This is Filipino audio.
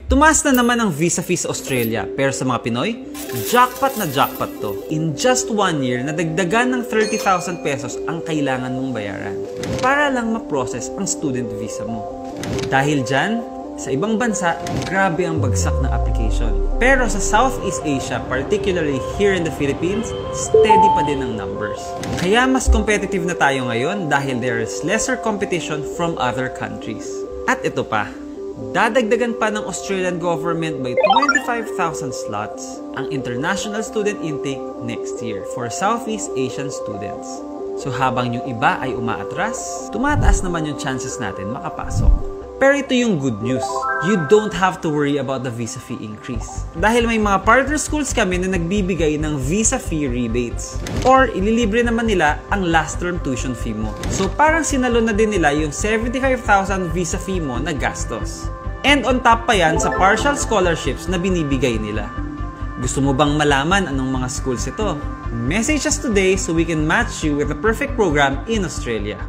Tumaas na naman ang visa fee sa Australia, pero sa mga Pinoy, jackpot na jackpot to. In just 1 year, nadagdagan ng 30,000 pesos ang kailangan mong bayaran para lang ma-process ang student visa mo. Dahil dyan, sa ibang bansa, grabe ang bagsak ng application. Pero sa Southeast Asia, particularly here in the Philippines, steady pa din ang numbers. Kaya mas competitive na tayo ngayon dahil there is lesser competition from other countries. At ito pa, dadagdagan pa ng Australian government by 25,000 slots ang international student intake next year for Southeast Asian students. So habang yung iba ay umaatras, tumataas naman yung chances natin makapasok. Pero ito yung good news. You don't have to worry about the visa fee increase. Dahil may mga partner schools kami na nagbibigay ng visa fee rebates. Or ililibre naman nila ang last term tuition fee mo. So parang sinalo na din nila yung 75,000 visa fee mo na gastos. And on top pa yan sa partial scholarships na binibigay nila. Gusto mo bang malaman anong mga schools ito? Message us today so we can match you with the perfect program in Australia.